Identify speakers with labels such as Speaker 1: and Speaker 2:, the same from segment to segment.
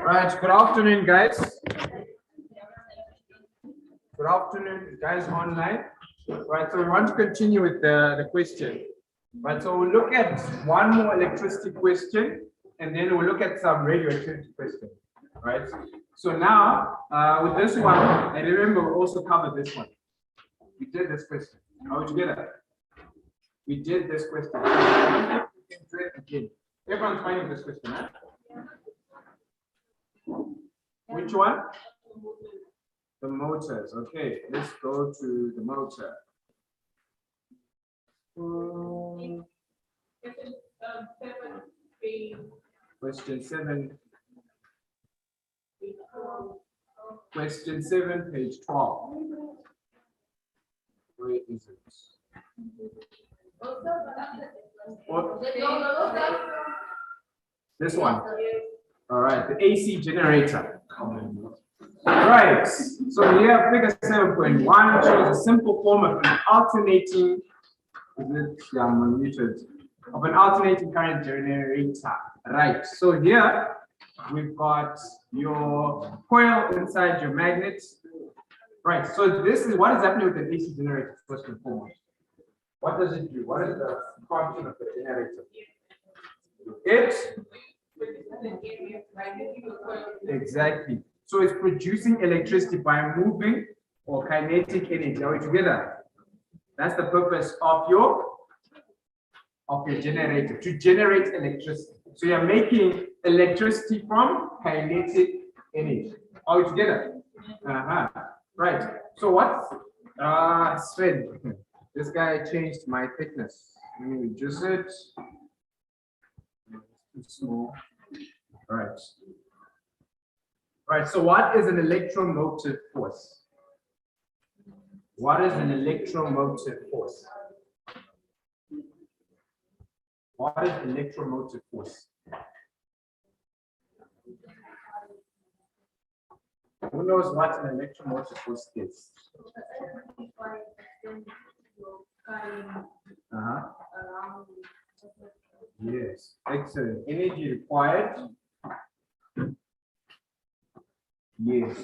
Speaker 1: Right, good afternoon, guys. Good afternoon, guys online. Right, so we want to continue with the question. Right, so we'll look at one more electricity question, and then we'll look at some radioactivity question. Right, so now with this one, I remember we also covered this one. We did this question. Are we together? We did this question. Again. Everyone's finding this question, huh? Which one? The motors. Okay, let's go to the motor. Question 7. Question 7, page 12. Where is it? What? This one. All right, the AC generator. Right, so here figure 7.1 shows a simple form of an alternating, of an alternating current generator. Right, so here we've got your coil inside your magnet. Right, so this is what is happening with an AC generator first and foremost. What does it do? What is the function of the generator? Exactly. So it's producing electricity by moving or kinetic energy. Are we together? That's the purpose of your generator, to generate electricity. So you're making electricity from kinetic energy. Are we together? Right. So what's strength? This guy changed my thickness. Let me reduce it. Too small. Right. Right. So what is an electromotive force? What is an electromotive force? What is electromotive force? Who knows what an electromotive force is? Yes, excellent. Energy required. Yes.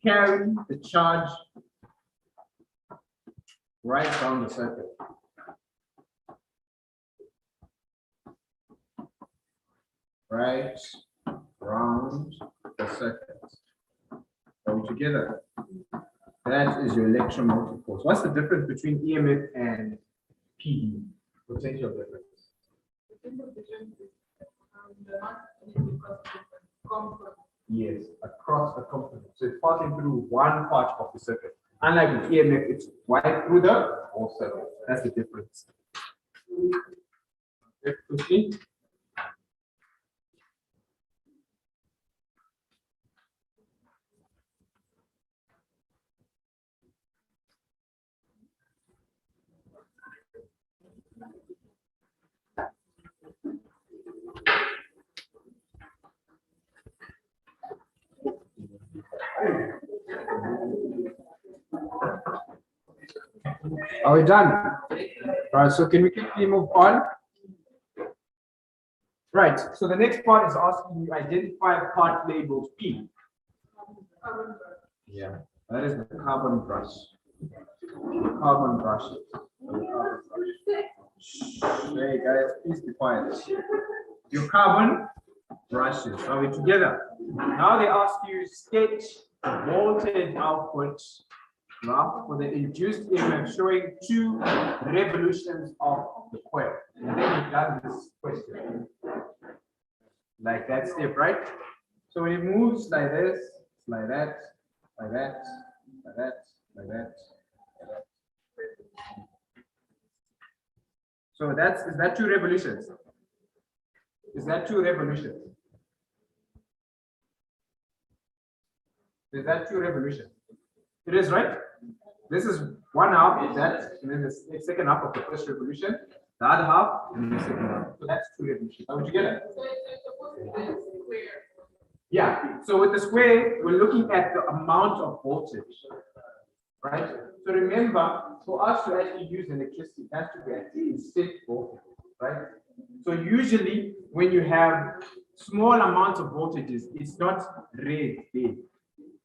Speaker 1: Carry the charge right down the circuit. Right round the circuit. Are we together? That is your electromotive force. What's the difference between EMF and PD? Potential difference. Yes, across the component. So it's passing through one part of the circuit. Unlike with EMF, it's right through the whole circuit. That's the difference. Okay, proceed. Are we done? All right, so can we quickly move on? Right, so the next part is asking you identify a part labeled P. Yeah, that is the carbon brush. Carbon brush. Hey guys, please be quiet. Your carbon brushes. Are we together? Now they ask you sketch the voltage output graph for the induced EMF showing 2 revolutions of the coil. And then you've done this question. Like that step, right? So when it moves like this, like that, like that, like that, like that, like that. So is that 2 revolutions? Is that 2 revolutions? Is that 2 revolutions? It is, right? This is one half of that, and then the second half of the first revolution, the other half, and the second half. So that's 2 revolutions. Are we together?
Speaker 2: So it's supposed to be square.
Speaker 1: Yeah. So with the square, we're looking at the amount of voltage, right? So remember, for us to actually use electricity, it has to be at steady voltage, right? So usually when you have small amounts of voltages, it's not red there,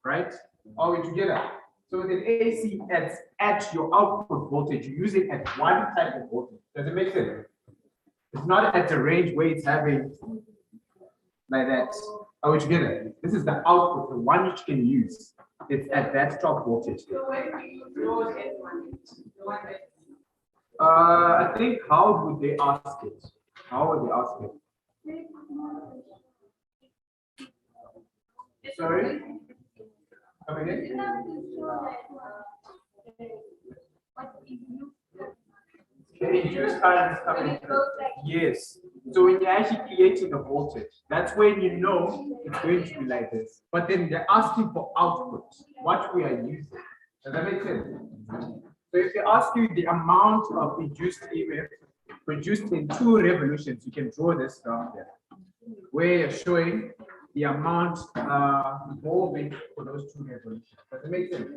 Speaker 1: right? Are we together? So with an AC at your output voltage, you use it at one type of voltage. Does it make sense? It's not at a range where it's having like that. Are we together? This is the output, the one which you can use. It's at that top voltage.
Speaker 2: So when we draw S1, the one that
Speaker 1: I think how would they ask it? How would they ask it? Sorry? Come again? The induced current is coming through. Yes. So when you're actually creating a voltage, that's when you know it's going to be like this. But then they're asking for output, what we are using. Does that make sense? So if they ask you the amount of induced EMF produced in 2 revolutions, you can draw this graph there, where you're showing the amount evolving for those 2 revolutions. Does it make sense?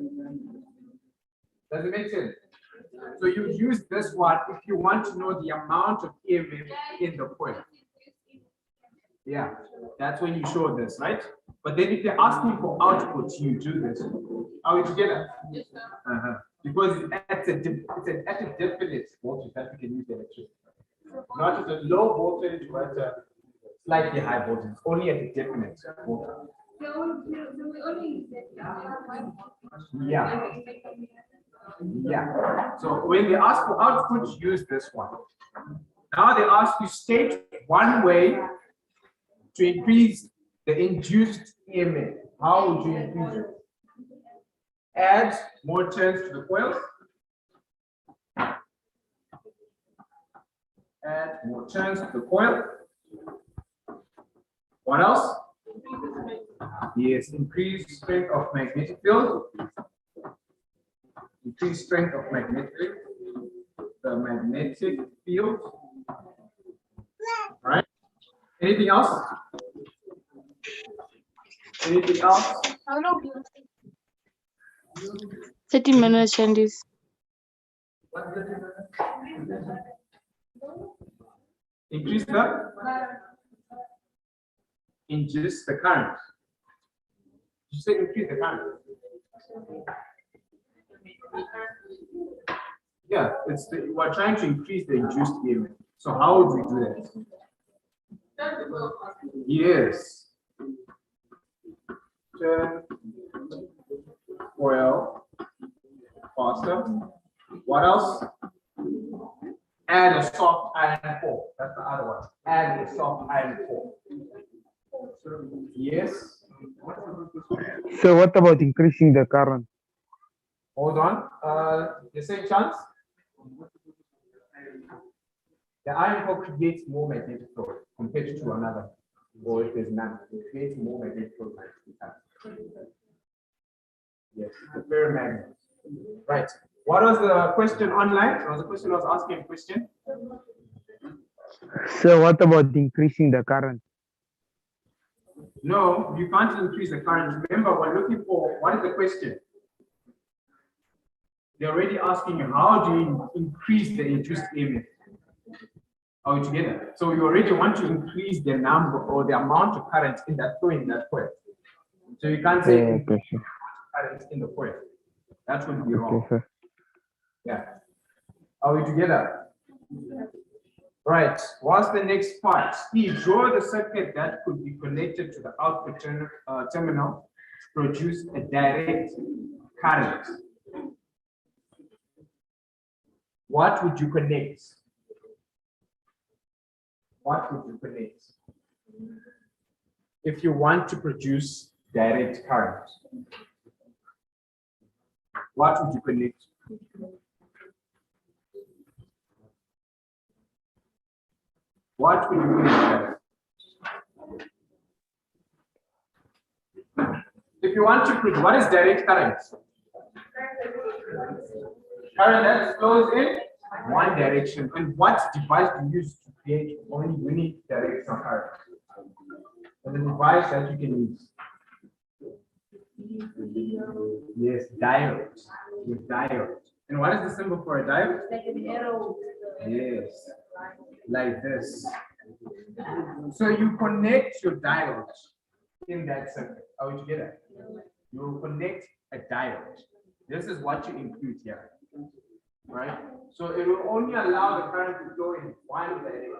Speaker 1: Does it make sense? So you use this one if you want to know the amount of EMF in the coil. Yeah, that's when you show this, right? But then if they're asking for output, you do this. Are we together?
Speaker 2: Yes, sir.
Speaker 1: Because it's at a definite voltage that we can use the electricity. Not at a low voltage, but a slightly high voltage. Only at a definite voltage. Yeah. Yeah. So when they ask for output, use this one. Now they ask you state one way to increase the induced EMF. How would you increase it? Add more turns to the coil. Add more turns to the coil. What else? Yes, increase strength of magnetic field. Increase strength of the magnetic field. Right? Anything else? Anything else?
Speaker 3: 30 minutes, Shandis.
Speaker 1: Increase the current. You say increase the current. Yeah, we're trying to increase the induced EMF. So how would we do that? Yes. Turn coil faster. What else? Add a soft iron core. That's the other one. Add a soft iron core. Yes.
Speaker 4: So what about increasing the current?
Speaker 1: Hold on. The same chance. The iron core creates more magnetic field compared to another. Or if there's none, it creates more magnetic field. Yes, the ferromagnet. Right. What was the question online? There was a question I was asking a question.
Speaker 4: So what about increasing the current?
Speaker 1: No, you can't increase the current. Remember, we're looking for what is the question? They're already asking you how do you increase the induced EMF? Are we together? So you already want to increase the number or the amount of current in that coil. So you can't say
Speaker 4: Okay, sure.
Speaker 1: current in the coil. That would be wrong.
Speaker 4: Okay, sir.
Speaker 1: Yeah. Are we together? Right. What's the next part? Steve, draw the circuit that could be connected to the output terminal to produce a direct current. What would you connect? What would you connect if you want to produce direct current? What would you connect? What would you connect? If you want to produce, what is direct current? Current that flows in one direction. And what device do you use to create only unique direction of current? And the device that you can use. Yes, diode. With diode. And what is the symbol for a diode?
Speaker 2: Like an arrow.
Speaker 1: Yes. like this. So you connect your diode in that circuit. Are we together? You will connect a diode. This is what you include here, right? So it will only allow the current to flow in one direction,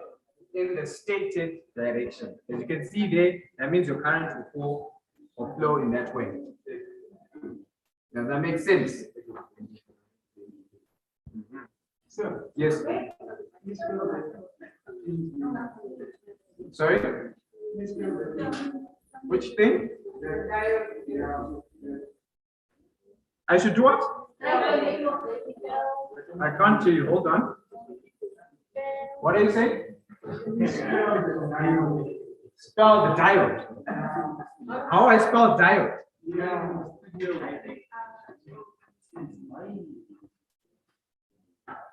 Speaker 1: in the stated direction. As you can see there, that means your current will flow in that way. Does that make sense? Sure. Yes. Sorry? Which thing? I should do what? I can't hear you. Hold on. What are you saying? Spell the diode. How I spell diode?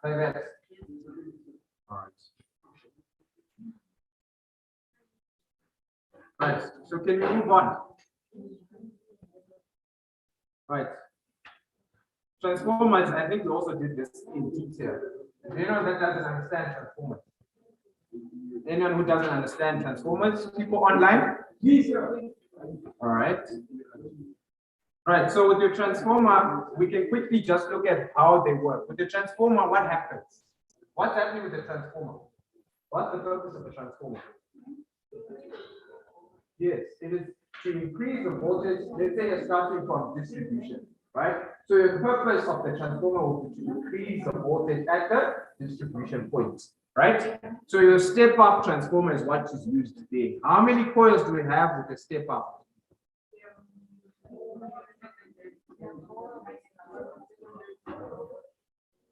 Speaker 1: Like that. All right. Right. So can we move on? Right. Transformers, I think we also did this in detail. Anyone that doesn't understand transformers? Anyone who doesn't understand transformers? People online? All right. All right, so with your transformer, we can quickly just look at how they work. With the transformer, what happens? What's happening with the transformer? What's the purpose of the transformer? Yes, it is to increase the voltage. Let's say you're starting from distribution, right? So the purpose of the transformer will be to increase the voltage at the distribution point, right? So your step-up transformer is what is used today. How many coils do we have with the step-up?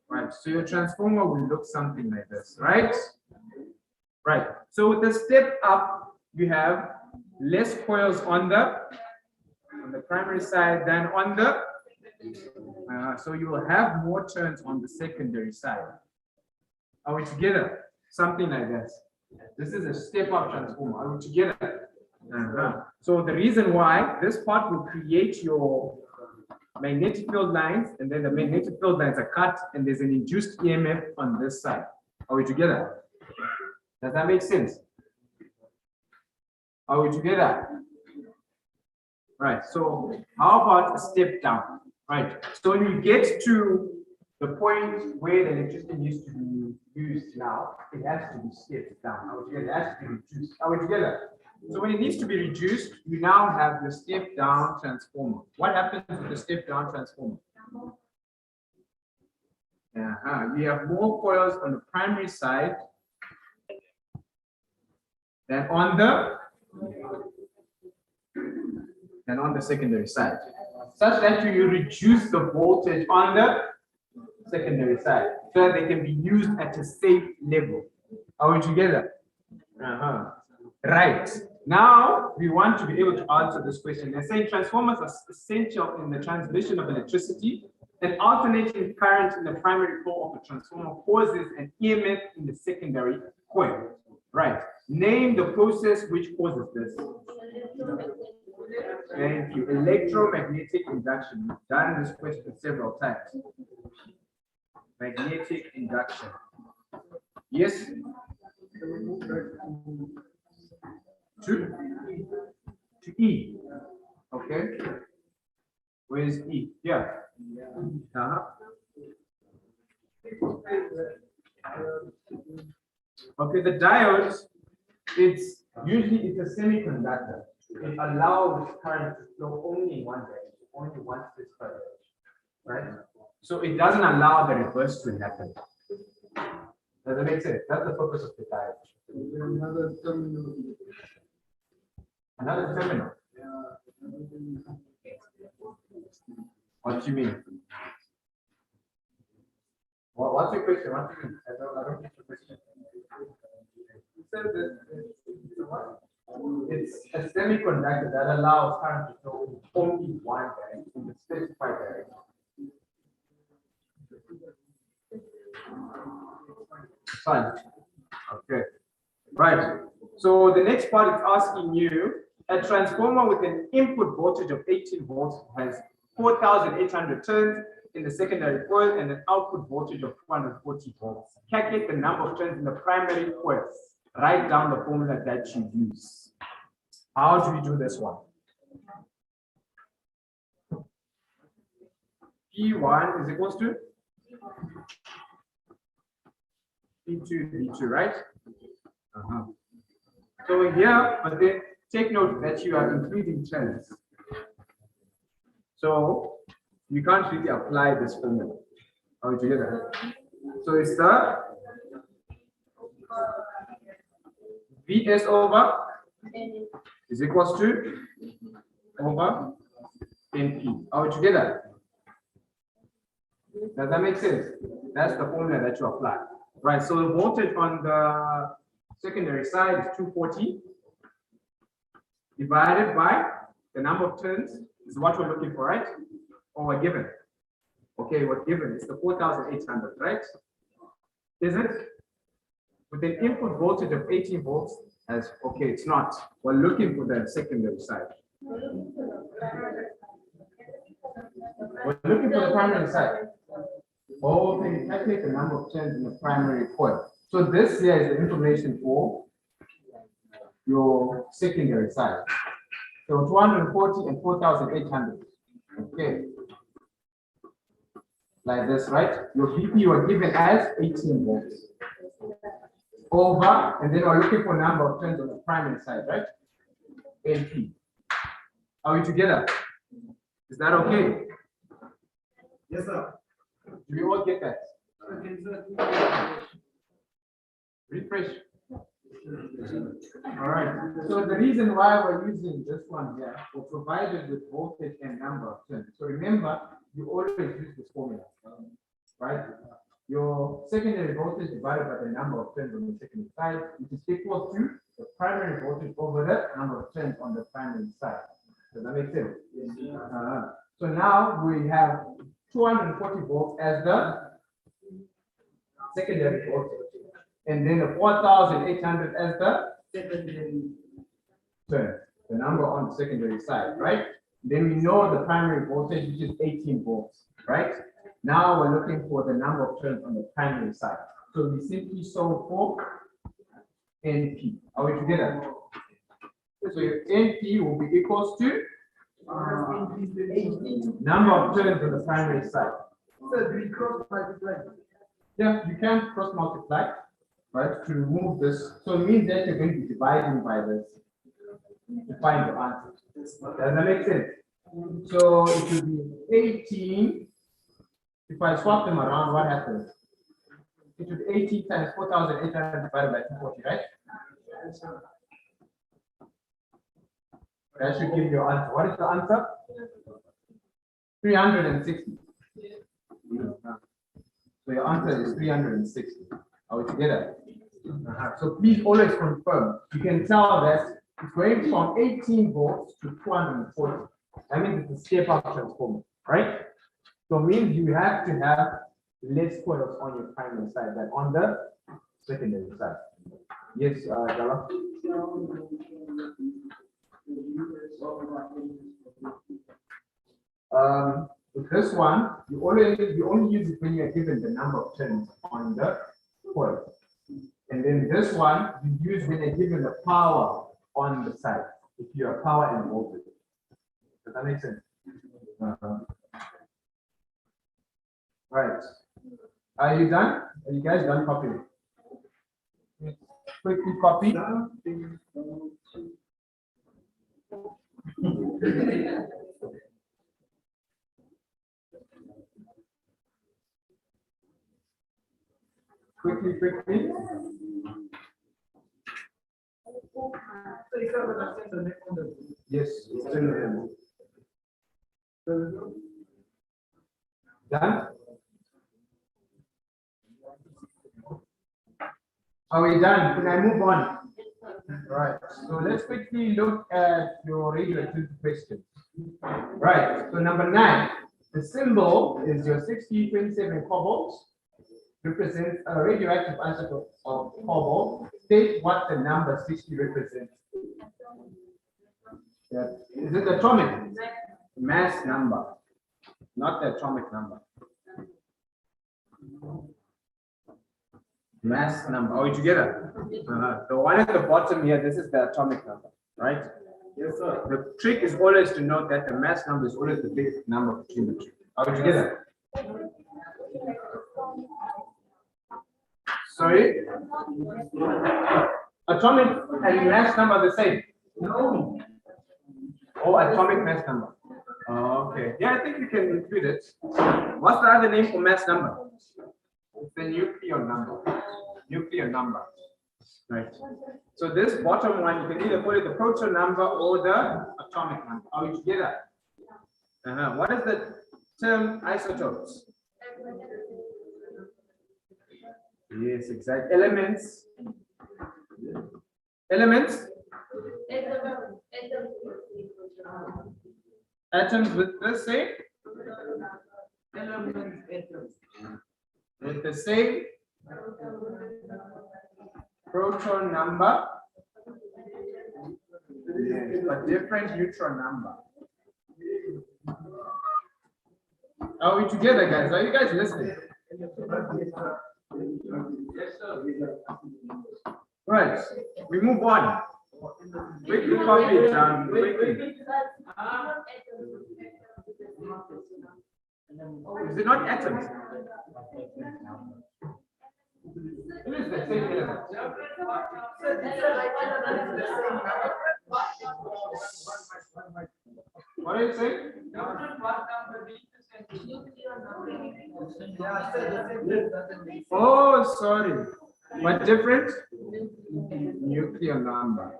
Speaker 1: Right, so your transformer will look something like this, right? Right, so with the step up, you have less coils on the primary side than on the, so you will have more turns on the secondary side. Are we together? Something like this. This is a step up transformer. Are we together? So the reason why this part will create your magnetic field lines, and then the magnetic field lines are cut, and there's an induced EMF on this side. Are we together? Does that make sense? Are we together? Right. So how about a step down? Right. So when you get to the point where the electricity needs to be used now, it has to be stepped down. Are we together? It has to be reduced. Are we together? So when it needs to be reduced, we now have the step down transformer. What happens with the step down transformer? We have more coils on the primary side than on the secondary side, such that you reduce the voltage on the secondary side so that they can be used at a safe level. Are we together? Right. Now we want to be able to answer this question. They're saying transformers are essential in the transmission of electricity. An alternating current in the primary core of a transformer causes an EMF in the secondary coil. Right. Name the process which causes this. Thank you. Electromagnetic induction. We've done this question several times. Magnetic induction. Yes? To E. Okay. Where is E? Yeah. Okay, the diodes, it's a semiconductor. It allows current to flow only in one direction, only one specified direction, right? So it doesn't allow the reverse to happen. Does that make sense? That's the purpose of the diode. Another terminal. What do you mean? What's your question? What do you mean? I don't get your question. You said that it's a semiconductor that allows current to flow in only one direction, in the specified direction. Fine. Okay. Right. So the next part is asking you, a transformer with an input voltage of 18 volts has 4,800 turns in the secondary coil and an output voltage of 240 volts. Calculate the number of turns in the primary coils. Write down the formula that you use. How do we do this one? P1 is equals to P2, right? So here, but then take note that you are including turns. So you can't really apply this formula. How do you do that? So it's the Vs over is equals to over Np. Are we together? Does that make sense? That's the formula that you apply. Right, so the voltage on the secondary side is 240 divided by the number of turns is what we're looking for, right? Or we're given. Okay, we're given. It's the 4,800, right? Is it? With an input voltage of 18 volts, as okay, it's not. We're looking for the secondary side. We're looking for the primary side. Oh, okay, calculate the number of turns in the primary coil. So this here is the information for your secondary side. So 240 and 4,800. Okay. Like this, right? Your VP you are given as 18 volts. Over, and then we're looking for number of turns on the primary side, right? NP. Are we together? Is that okay?
Speaker 5: Yes, sir.
Speaker 1: Do we all get that? Refresh. All right. So the reason why we're using this one here, we're provided with voltage and number of turns. So remember, you always use this formula, right? Your secondary voltage divided by the number of turns on the secondary side, which is equal to the primary voltage over the number of turns on the primary side. Does that make sense? Yes. So now we have 240 volts as the secondary voltage, and then the 4,800 as the secondary turn, the number on the secondary side, right? Then we know the primary voltage, which is 18 volts, right? Now we're looking for the number of turns on the primary side. So we simply solve for NP. Are we together? So your NP will be equals to number of turns on the primary side.
Speaker 5: So do we cross multiply?
Speaker 1: Yeah, you can cross multiply, right, to remove this. So it means that you're going to be dividing by this to find the answer. Does that make sense? So it will be 18. If I swap them around, what happens? It would be 18 times 4,800 divided by 240, right? That should give you your answer. What is the answer? 360. So your answer is 360. Are we together? So please always confirm. You can tell that it's going from 18 volts to 240. That means it's a step up transformer, right? So it means you have to have less coils on your primary side than on the secondary side. Yes, Jala? With this one, you only use it when you are given the number of turns on the coil. And then this one, you use when you're given the power on the side, if you are power and voltage. Does that make sense? Right. Are you done? Are you guys done copying? Quickly copy. Quickly. Yes. Done? Are we done? Can I move on? Right. So let's quickly look at your radioactive question. Right. So number 9, the symbol is your 6027 cobalt. Represents a radioactive isotope of cobalt. State what the number 60 represents. Yeah. Is it atomic? Mass number, not the atomic number. Mass number. Are we together? The one at the bottom here, this is the atomic number, right?
Speaker 5: Yes, sir.
Speaker 1: The trick is always to note that the mass number is always the biggest number between the two. Are we together? Sorry? Atomic and mass number are the same? No. Oh, atomic mass number. Oh, okay. Yeah, I think we can include it. What's the other name for mass number? It's the nuclear number. Nuclear number. Right. So this bottom one, you can either call it the proton number or the atomic number. Are we together? What is the term isotopes? Yes, exactly. Elements. Elements. Atoms with the same. With the same proton number, yes, but different neutron number. Are we together, guys? Are you guys listening? Right, we move on. Quickly copy it down. Quickly. Is it not atoms? It is the same element. What are you saying? Oh, sorry. What different? Nuclear number.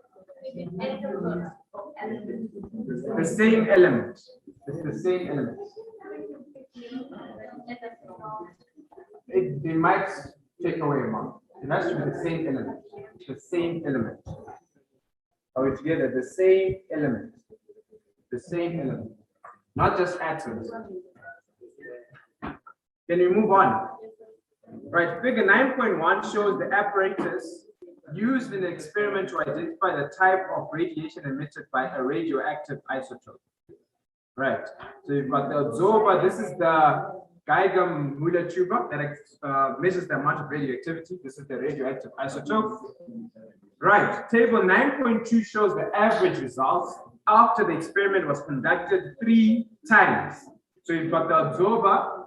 Speaker 1: The same element. It's the same element. They might take away a mark. It has to be the same element. The same element. Are we together? The same element. The same element. Not just atoms. Can we move on? Right, figure 9.1 shows the apparatus used in the experiment to identify the type of radiation emitted by a radioactive isotope. Right, so you've got the absorber. This is the Geiger-Müller tube that measures the amount of radioactivity. This is the radioactive isotope. Right, table 9.2 shows the average results after the experiment was conducted 3 times. So you've got the absorber.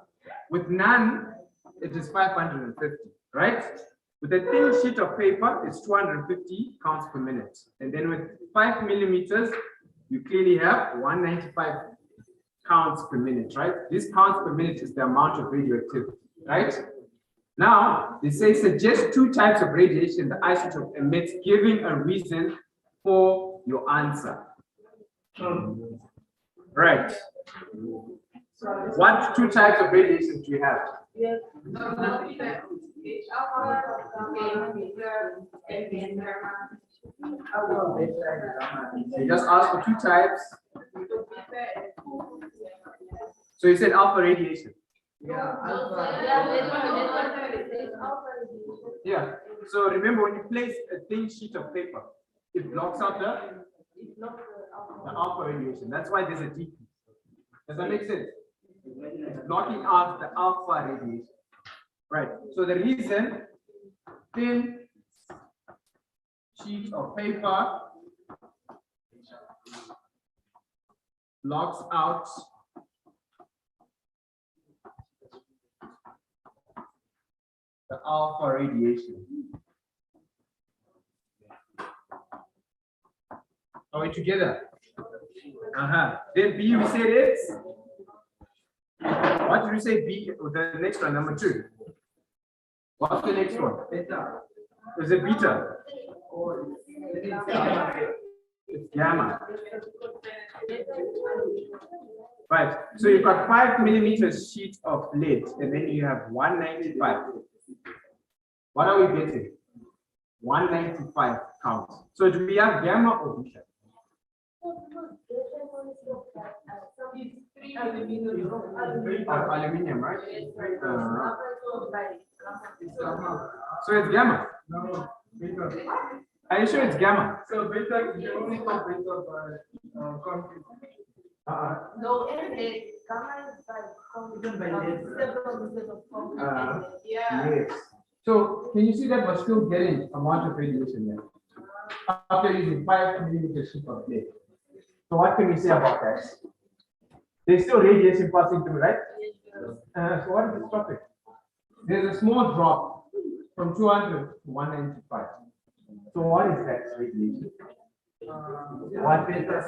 Speaker 1: With none, it is 550, right? With a thin sheet of paper, it's 250 counts per minute. And then with 5 millimeters, you clearly have 195 counts per minute, right? This counts per minute is the amount of radioactivity, right? Now, they say suggest 2 types of radiation the isotope emits, giving a reason for your answer. Right. What 2 types of radiation do you have? You just asked for 2 types. So you said alpha radiation. Yeah. So remember, when you place a thin sheet of paper, it blocks out the alpha radiation. That's why there's a decrease. Does that make sense? It's blocking out the alpha radiation. Right. So the reason thin sheet of paper blocks out the alpha radiation. Are we together? Then B, we said it's. What did we say? B, the next one, number 2. What's the next one? Beta. Is it beta? It's gamma. Right. So you've got 5 millimeters sheet of lead, and then you have 195. What are we getting? 195 counts. So do we have gamma or beta? Aluminium, right? So it's gamma.
Speaker 5: No, beta.
Speaker 1: Are you sure it's gamma?
Speaker 5: So beta is the only beta by concrete.
Speaker 2: No,
Speaker 1: Yes. So can you see that we're still getting amount of radiation there after using 5 millimeter sheet of plate? So what can we say about that? There's still radiation passing through, right? So what is the topic? There's a small drop from 200 to 195. So what is that radiation? What beta?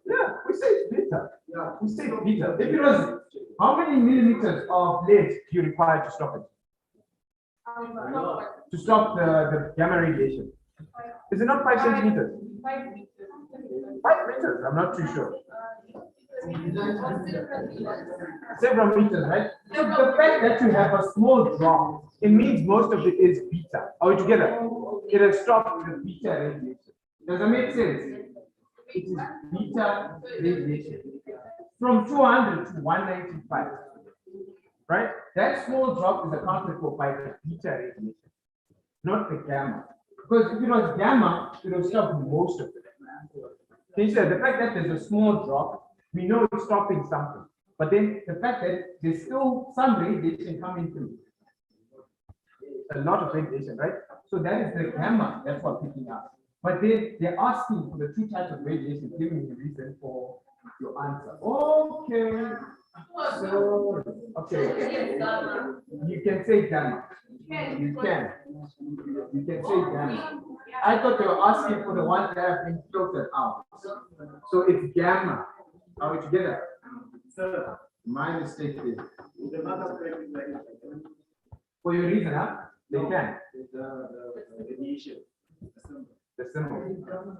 Speaker 1: Yeah, we say it's beta. Yeah, we say it's beta. If it was, how many millimeters of lead do you require to stop it? To stop the gamma radiation? Is it not 5 centimeters? 5 meters, I'm not too sure. Several meters, right? So the fact that you have a small drop, it means most of it is beta. Are we together? It has stopped the beta radiation. Does that make sense? It is beta radiation. From 200 to 195. Right? That small drop is accounted for by the beta radiation, not the gamma. Because if it was gamma, it would stop most of it. Instead, the fact that there's a small drop, we know it's stopping something. But then the fact that there's still some radiation coming through. A lot of radiation, right? So that is the gamma, that's what picking up. But then they're asking for the 2 types of radiation, giving the reason for your answer. Okay. So, okay. You can say gamma. You can. You can say gamma. I thought they were asking for the ones that have been filtered out. So it's gamma. Are we together? Sir, my mistake is. For your reason, huh? They can. The radiation. The symbol.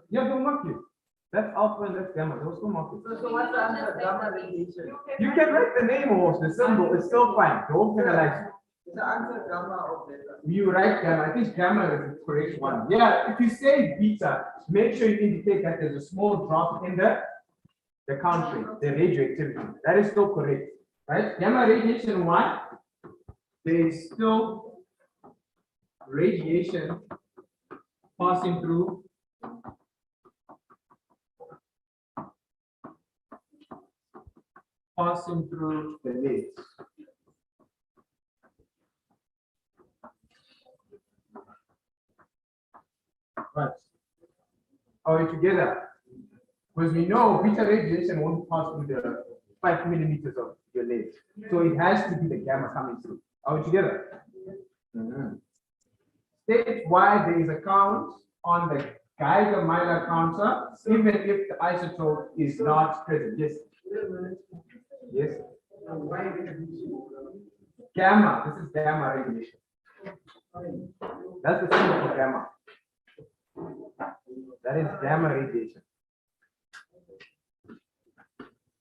Speaker 1: Yeah, they'll mark you. That's alpha and that's gamma. They'll still mark you.
Speaker 5: So what's the answer? Gamma radiation.
Speaker 1: You can write the name of the symbol. It's still fine. Don't penalize
Speaker 5: The answer gamma or beta.
Speaker 1: you. write gamma. I think gamma is the correct one. Yeah. If you say beta, make sure you indicate that there's a small drop in the country, the radioactivity. That is still correct, right? Gamma radiation 1. There is still radiation passing through the leads. Right. Are we together? Because we know beta radiation won't pass through the 5 millimeters of your lead. So it has to be the gamma coming through. Are we together? State why there is a count on the Geiger-Miller counter, even if the isotope is not present. Yes. Yes. Gamma. This is gamma radiation. That's the symbol for gamma. That is gamma radiation.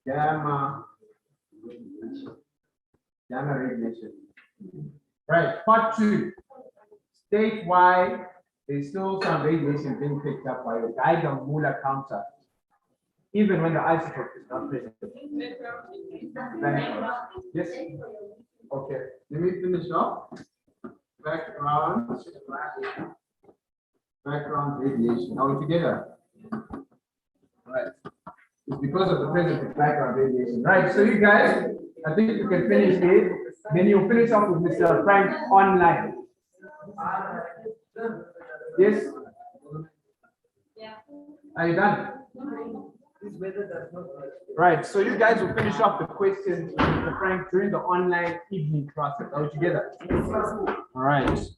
Speaker 1: Gamma radiation. Right. Part 2. State why there's still some radiation being picked up by the Geiger-Müller counter, even when the isotope is not present. Yes. Okay. Let me finish off. Background radiation. Are we together? Right. It's because of the presence of background radiation. Right. So you guys, I think you can finish it. Then you'll finish off with Mr. Frank online. Yes?
Speaker 2: Yeah.
Speaker 1: Are you done? Right, so you guys will finish off the questions with Mr. Frank during the online evening classes. Are we together? All right.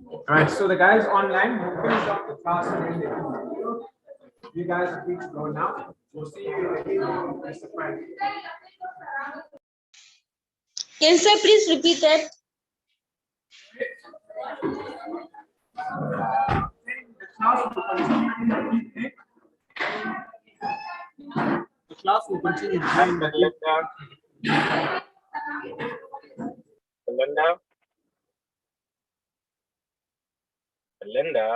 Speaker 1: All right, so the guys online will finish off the class during the evening. You guys are free to go now. We'll see you in the evening, Mr. Frank.
Speaker 3: Can sir please repeat that?
Speaker 1: The class will continue during the evening.
Speaker 6: Linda.